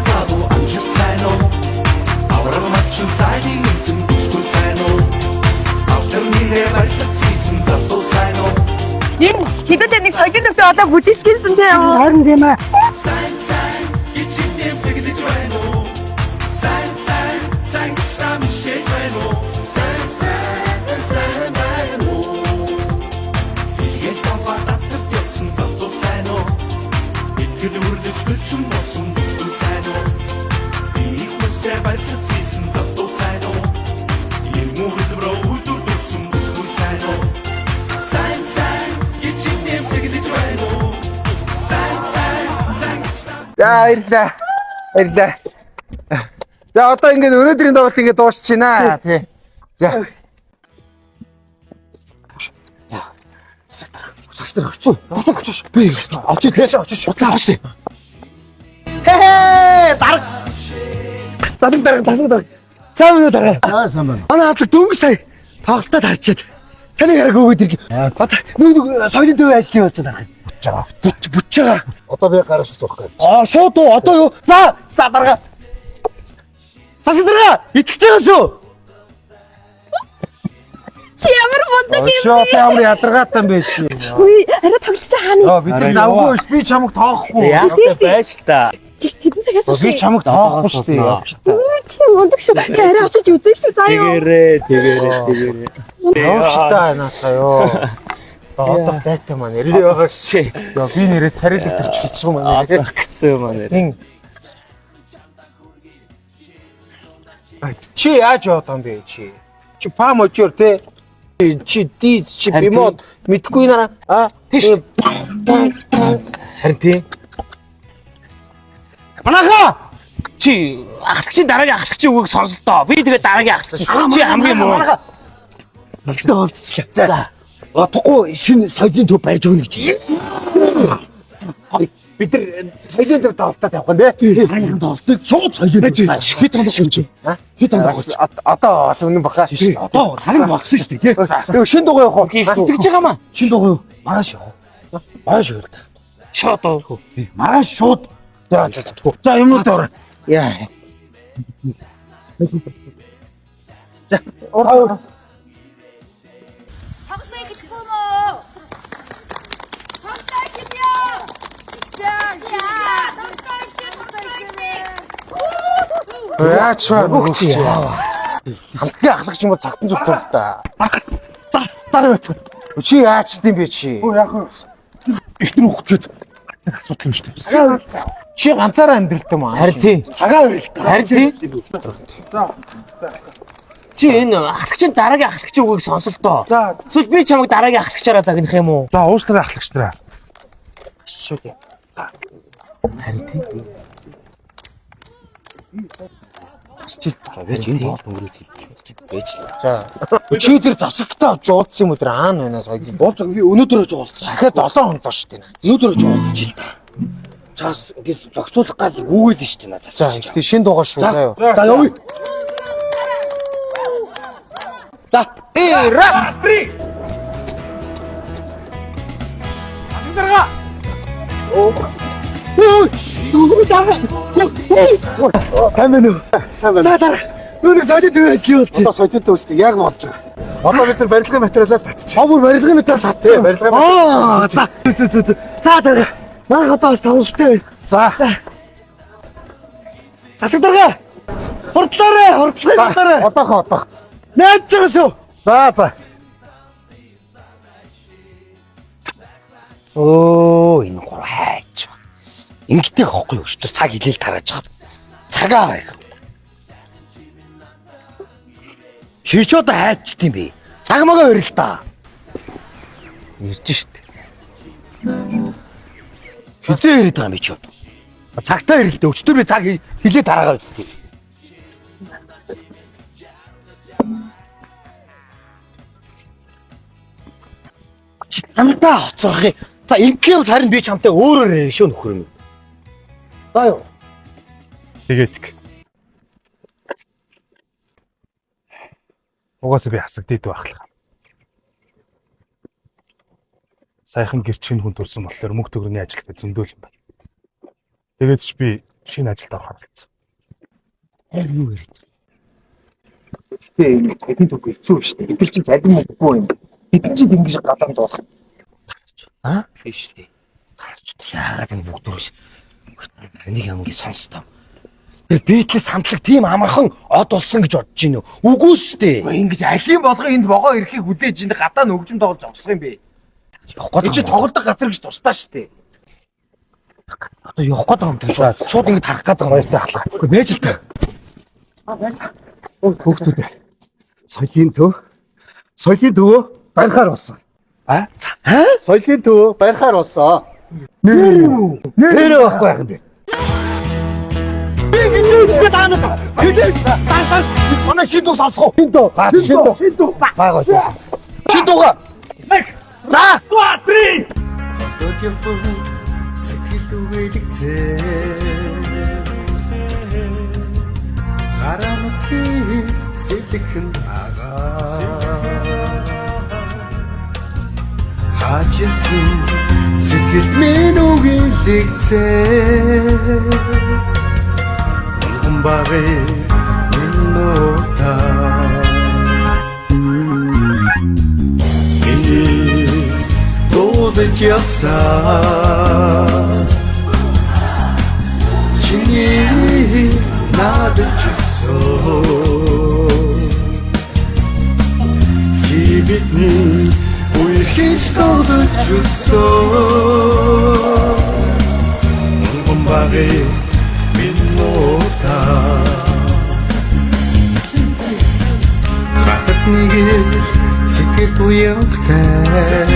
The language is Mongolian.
таадуу амжилт сайн уу? Аврал мачин сайдын эзэн бүсгүй сайн уу? Автор нэрээ баярлах хийсэн залуу сайн уу? Энэ хидэд нэг соёлын төвтэй одоо бүжиглсэн те. Харин тийм ээ. Сайн сайн гिचин дэвсэгдэж байна уу? Сайн сайн сайн гिचтам шийдэж байна уу? Сайн сайн байна уу? Итгэл таваа татвар явсан залуу сайн уу? Итгэл үрлэж төлчм болсон бүсгүй сайн уу? Би хүсээ баярлах хийсэн залуу сайн уу? Ирмүү хөдөлмөрөө үйлдвэрлэсэн бүсгүй сайн уу? Сайн сайн гिचин дэвсэгдэж байна уу? Сайн сайн За баярлаа. За одоо ингээд өнөөдрийн тоглолт ингээд дуусчихна тий. За. Засаг очиж. Би очиж. Очиж. Хээ дарга. Засаг. Сайн байна дарга. Аа сайн байна. Манай хавлаг дөнгөж сая тоглолтод харчаад. Таны хэрэг өгөөд ирэх. Одоо нүүг соёлын төвийн ажлын болж байгаа. Бүтж байгаа. Одоо би гараас зогсох гэж. Шууд уу одоо юу? За дарга. Засаг дарга итгэж байгаа шүү. Чи ямар мундаг юм. Очоо ямар ядаргаатай юм бэ чи. Үгүй, арай тоглож хаана. Бид нар завгүй ш. Би чамаг тоохгүй. Яг байж л та. Тэдэн цагаас Би чамаг тоохгүй шүү дээ. Явчих та. Чи мундаг шүү. Арай очиж үзэх шүү заа юу. Тэгээрээ. Явчих та наасаа ёо. Одоо лайтай маань нэрээ Чи яа би нэрээ царилэг төрч хэлсэн юм аа. гэсэн маань. Ин. Чи яаж яваад юм бэ чи? Чи фам очоор те? Чи диз чи бимод мэдгүй нараа. Тийш. Харин тий. Манаха! Чи ахлагчийн дараагийн ахлагчийн үгийг сонслоо. Би тэгээ дараагийн ахсан шүү. Чи хамгийн муу. Зэгтээ болчихлаа. За. Отохгүй шинэ соёлын төв байж өгнө гэж. Бид нар соёлын төв тоглолтод явах нь тий. Харин тоглолтыг шууд соёлын Хит тондох гэж. Хит тондох гэж. Одоо бас үнэн баха. Одоо харин болсон шүү дээ. Тэгээ шинэ дугаа явах уу? Тэгж байгаа маа. Шин дугаа юу? Маргааш явах. Маш их л та. Шот оо. Маргааш шууд. За юмнууд ор. Яа. За. Ор. Тоглоё гэж юм уу? Тоглоё гэж яа. Яач вэ? Хамтлагийн ахлагч юм бол цагтан зүгт бол та. Зар байц. Чи яач тийм бэ чи? Яг ихтер хүүхдгээд асуудал юм шүү дээ. Чи ганцаараа амьдралтай маа. Харин тий. Цагаан өрөлт. Харин тий. Чи энэ ахлагчийн дараагийн ахлагчийн үгийг сонслоо. За Эсвэл би чамайг дараагийн ахлагчаараа загнах юм уу? За уучлаарай ахлагч нараа. шүүлээ. Харин тий. Асчил та байж энэ боол өнгөрөөд хэлчих байж л. За чи тэр засагтаа жуулсан юм уу тэр аана байна сая. Уулзаг би өнөөдөр ч уулзсан. Дахиад 7 хоног шүү дээ. Өнөөдөр ч уулзчих л та. Цаас ингэ зогсуулах гал гүгээд шүү дээ. За ихтэй шин дуугаа шүү заа юу. За явъя. За раз три. Асгарга. Сайн байна уу? Сайн байна. Нүг соёлын төвийн ажлын болж. Одоо соёлын төв үстэй яг болж байгаа. Одоо бид нар барилгын материалаар татчих. Хавар барилгын материал татчих. Тий, барилгын материал. За. За дараа. Манай одоо бас тоглолттой байна. За. Засаг дарга. Хордлоорой. Одоо. Найдаж байгаа шүү. За. Оо, энэ гоо хайч. Ингэдэг байхгүй юу? Өчтөр цаг илээл тарааж хаад. Цагаа бай. Чи ч одоо хайчт юм бэ? Цаг магаа өрөл та. Ирж штт. Хизээ яриад байгаа юм чи одоо. Цагтаа ирэлдэ. Өчтөр би цаг хилээ тараагаа үстэй. Чи намтаа хоцрох юм. За ингээм харин би чамтай өөрөөр ярих шүү нөхөр юм. За юу. Тэгээд угаасаа би хасагдээд байхлаа. Саяхан гэрчийн хүн төрсөн болохоор мөнгө төгрөгийн ажилд зөндөөл юм байна. Тэгээд ч би шинэ ажилд орох болсон. Юу вэ? Тэ тэдний төг хэцүү шүү дээ. Бид чинь зарим мөнгөгүй юм. Бид чинь ингэж гадаан дуулах. Аа? Биш дээ. Яагаад энэ бүгд дөрөш. Нэг юмгийн сонстоо. Тэр Битлес хамтлаг тийм амархан од болсон гэж бодож байна уу? Үгүй шүү дээ. Ингэж алийн болгоо энд могоо ирэхийг хүлээж энд гадаа нөгжим тоглож зогсох юм бэ? Явах гээд Чи тоглолтог газар гэж тусдаа шүү дээ. одоо явах гээд байгаа юм тийм шүү. Шууд ингэ тарах гээд байгаа юм байна халаа. Үгүй нээж л та. Хүүхдүүд. Соёлын төвөө барихаар болсон. Аа? Соёлын төвөө барихаар болсон. Нэр байхгүй байх юм бэ? Манай шийдвэр сонсох уу? Шийдвэр. Шийдвэр. За. 3 Харамтын сэтгэн агаа хачилсан сэтгэл минь үгийн лэгцээ Мбаре минота додож явсаа чиний надад чи бидний үерхийч додож Мбаре минота Хахад нэгэр сэтгэл уянгатай